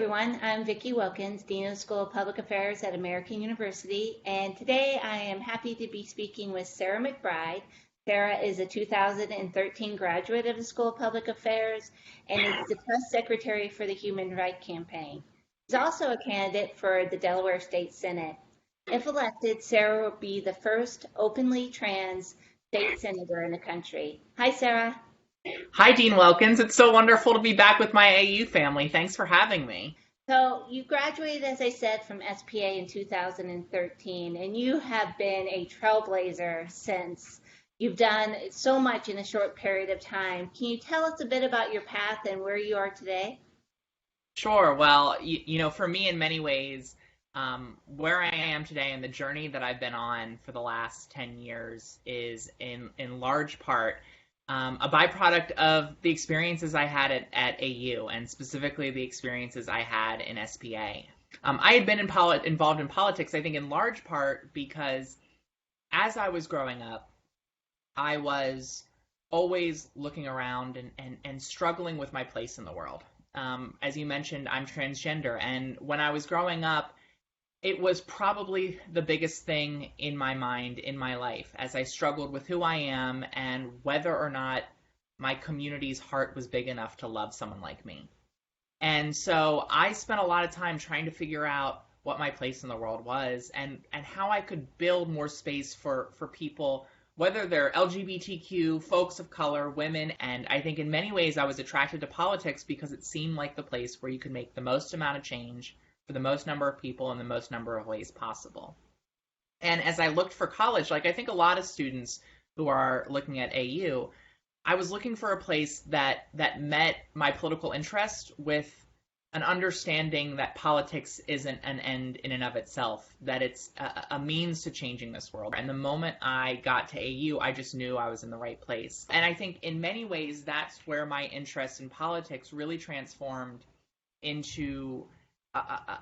everyone. I'm Vicky Wilkins, Dean of the School of Public Affairs at American University, and today I am happy to be speaking with Sarah McBride. Sarah is a 2013 graduate of the School of Public Affairs and is the press secretary for the Human Rights Campaign. She's also a candidate for the Delaware State Senate. If elected, Sarah will be the first openly trans state senator in the country. Hi, Sarah. Hi, Dean Wilkins. It's so wonderful to be back with my AU family. Thanks for having me. So you graduated, as I said, from SPA in 2013, and you have been a trailblazer since. You've done so much in a short period of time. Can you tell us a bit about your path and where you are today? Sure. Well, for me, in many ways, where I am today and the journey that I've been on for the last 10 years is in large part a byproduct of the experiences I had at AU, and specifically the experiences I had in SPA. I had been involved in politics, I think, in large part because as I was growing up, I was always looking around and struggling with my place in the world. As you mentioned, I'm transgender, and when I was growing up, it was probably the biggest thing in my mind in my life as I struggled with who I am and whether or not my community's heart was big enough to love someone like me. And so I spent a lot of time trying to figure out what my place in the world was and how I could build more space for people, whether they're LGBTQ, folks of color, women. And I think in many ways I was attracted to politics because it seemed like the place where you could make the most amount of change for the most number of people in the most number of ways possible. And as I looked for college, like I think a lot of students who are looking at AU, I was looking for a place that met my political interest with an understanding that politics isn't an end in and of itself, that it's a means to changing this world. And the moment I got to AU, I just knew I was in the right place. And I think in many ways, that's where my interest in politics really transformed into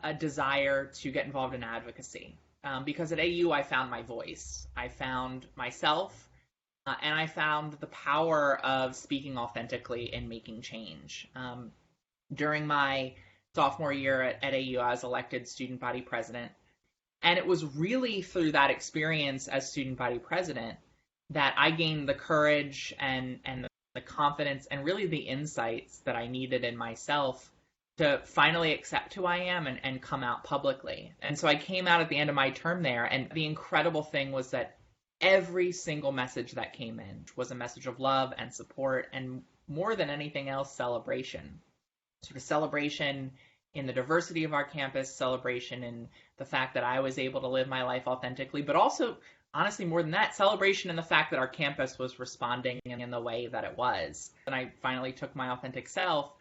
a desire to get involved in advocacy. Because at AU, I found my voice. I found myself, and I found the power of speaking authentically and making change. During my sophomore year at AU, I was elected student body president. And it was really through that experience as student body president that I gained the courage and the confidence and really the insights that I needed in myself to finally accept who I am and come out publicly. And so I came out at the end of my term there, and the incredible thing was that every single message that came in was a message of love and support, and more than anything else, celebration. Sort of celebration in the diversity of our campus, celebration in the fact that I was able to live my life authentically, but also, honestly, more than that, celebration in the fact that our campus was responding in the way that it was. And I finally took my authentic self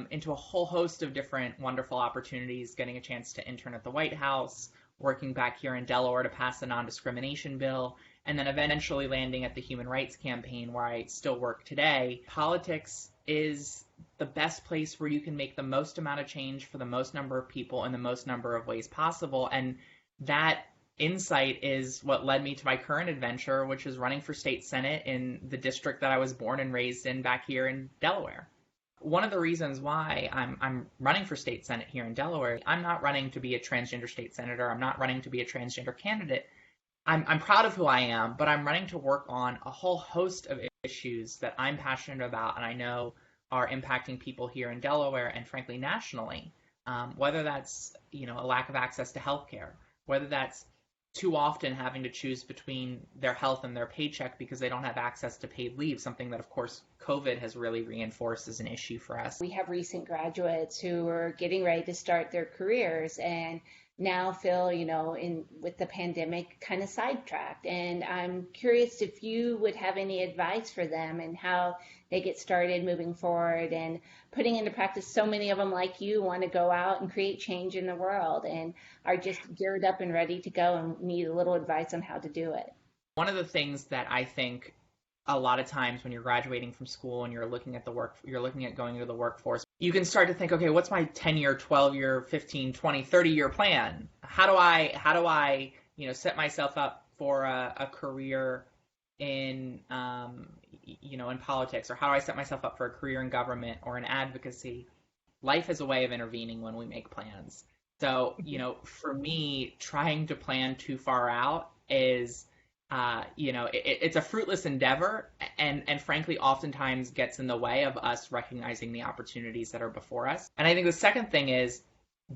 into a whole host of different wonderful opportunities, getting a chance to intern at the White House, working back here in Delaware to pass a non-discrimination bill, and then eventually landing at the Human Rights Campaign, where I still work today. Politics is the best place where you can make the most amount of change for the most number of people in the most number of ways possible. And that insight is what led me to my current adventure, which is running for state senate in the district that I was born and raised in back here in Delaware. One of the reasons why I'm running for state senate here in Delaware, I'm not running to be a transgender state senator. I'm not running to be a transgender candidate. I'm proud of who I am, but I'm running to work on a whole host of issues that I'm passionate about and I know are impacting people here in Delaware and frankly nationally. Whether that's a lack of access to healthcare, whether that's too often having to choose between their health and their paycheck because they don't have access to paid leave, something that, of course, COVID has really reinforced as an issue for us. We have recent graduates who are getting ready to start their careers and now feel, with the pandemic kind of sidetracked. And I'm curious if you would have any advice for them and how they get started moving forward and putting into practice. So many of them, like you, want to go out and create change in the world and are just geared up and ready to go and need a little advice on how to do it. One of the things that I think a lot of times when you're graduating from school and you're looking at going into the workforce, you can start to think, okay, what's my 10-year, 12-year, 15, 20, 30-year plan? How do I set myself up for a career in in politics, or how do I set myself up for a career in government or in advocacy? life has a way of intervening when we make plans. So, for me, trying to plan too far out is, it's a fruitless endeavor, and frankly, oftentimes gets in the way of us recognizing the opportunities that are before us. And I think the second thing is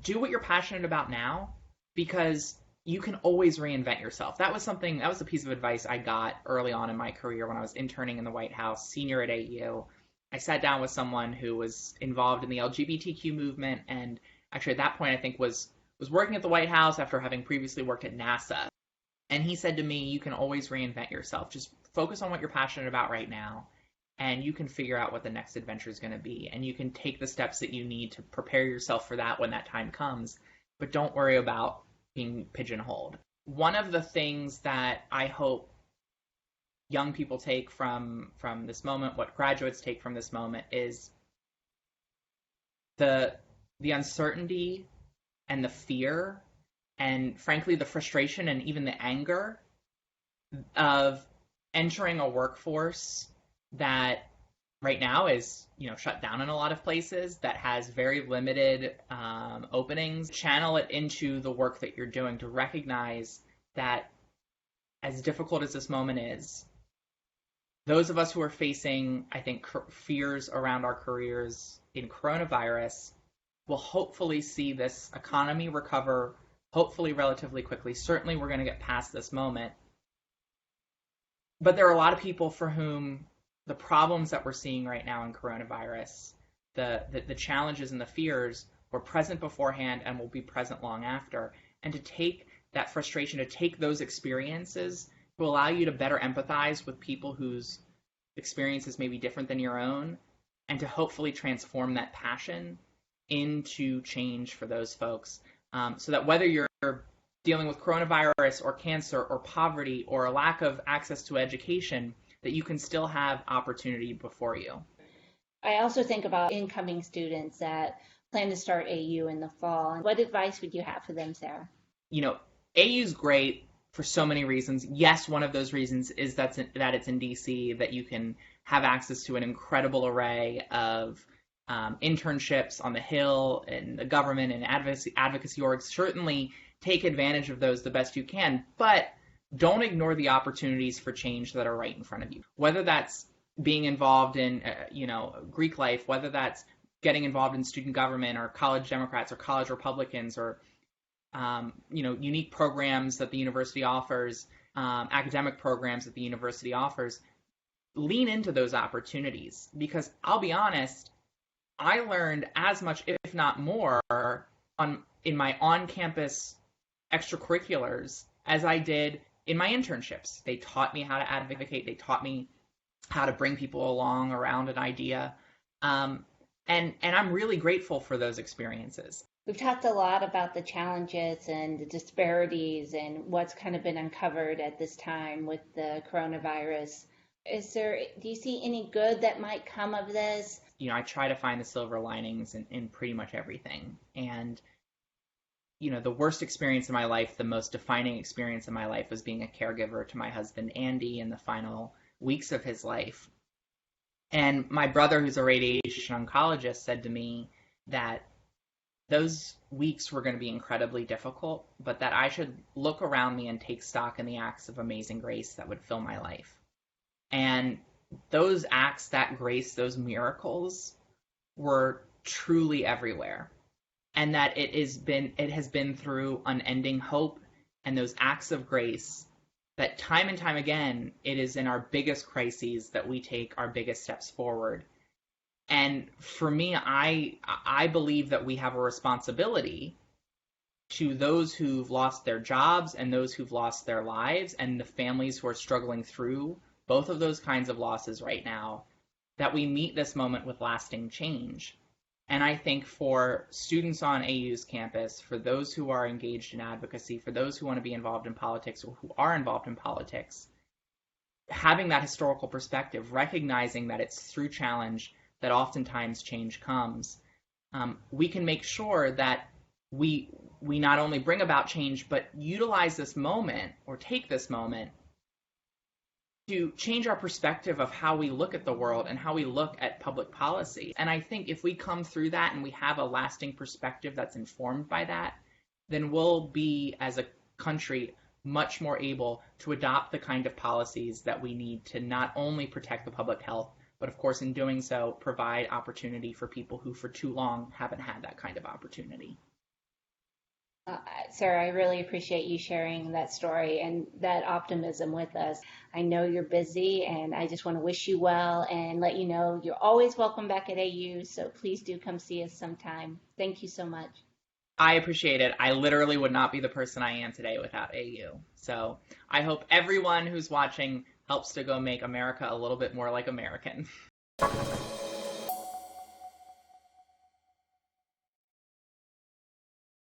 do what you're passionate about now, because you can always reinvent yourself. That was a piece of advice I got early on in my career when I was interning in the White House, senior at AU. I sat down with someone who was involved in the LGBTQ movement, and actually at that point I think was working at the White House after having previously worked at NASA. And he said to me, you can always reinvent yourself. Just focus on what you're passionate about right now, and you can figure out what the next adventure is going to be. And you can take the steps that you need to prepare yourself for that when that time comes. But don't worry about being pigeonholed. One of the things that I hope young people take from this moment, what graduates take from this moment, is the uncertainty and the fear and frankly the frustration and even the anger of entering a workforce that right now is shut down in a lot of places, that has very limited openings. Channel it into the work that you're doing, to recognize that as difficult as this moment is, those of us who are facing, I think, fears around our careers in coronavirus will hopefully see this economy recover, hopefully relatively quickly. Certainly we're going to get past this moment. But there are a lot of people for whom the problems that we're seeing right now in coronavirus, the challenges and the fears were present beforehand and will be present long after. And to take that frustration, to take those experiences, to allow you to better empathize with people whose experiences may be different than your own, and to hopefully transform that passion into change for those folks. So that whether you're dealing with coronavirus or cancer or poverty or a lack of access to education, that you can still have opportunity before you. I also think about incoming students that plan to start AU in the fall. What advice would you have for them, Sarah? AU's great for so many reasons. Yes, one of those reasons is that it's in DC, that you can have access to an incredible array of internships on the Hill, in the government, and advocacy orgs. Certainly take advantage of those the best you can, but don't ignore the opportunities for change that are right in front of you. Whether that's being involved in, Greek life, whether that's getting involved in student government or college Democrats or college Republicans or, unique programs that the university offers, academic programs that the university offers, lean into those opportunities. Because I'll be honest, I learned as much, if not more, in my on-campus extracurriculars as I did in my internships. They taught me how to advocate. They taught me how to bring people along around an idea. And I'm really grateful for those experiences. We've talked a lot about the challenges and the disparities and what's kind of been uncovered at this time with the coronavirus. Do you see any good that might come of this? I try to find the silver linings in pretty much everything. And, the worst experience in my life, the most defining experience in my life, was being a caregiver to my husband, Andy, in the final weeks of his life. And my brother, who's a radiation oncologist, said to me that those weeks were going to be incredibly difficult, but that I should look around me and take stock in the acts of amazing grace that would fill my life. And those acts, that grace, those miracles were truly everywhere. And that it has been through unending hope and those acts of grace that time and time again, it is in our biggest crises that we take our biggest steps forward. And for me, I believe that we have a responsibility to those who've lost their jobs and those who've lost their lives and the families who are struggling through both of those kinds of losses right now, that we meet this moment with lasting change. And I think for students on AU's campus, for those who are engaged in advocacy, for those who want to be involved in politics or who are involved in politics, having that historical perspective, recognizing that it's through challenge that oftentimes change comes, we can make sure that we not only bring about change, but utilize this moment or take this moment to change our perspective of how we look at the world and how we look at public policy. And I think if we come through that and we have a lasting perspective that's informed by that, then we'll be, as a country, much more able to adopt the kind of policies that we need to not only protect the public health, but of course, in doing so, provide opportunity for people who for too long haven't had that kind of opportunity. Sarah, I really appreciate you sharing that story and that optimism with us. I know you're busy, and I just want to wish you well and let you know you're always welcome back at AU, so please do come see us sometime. Thank you so much. I appreciate it. I literally would not be the person I am today without AU. So I hope everyone who's watching helps to go make America a little bit more like American.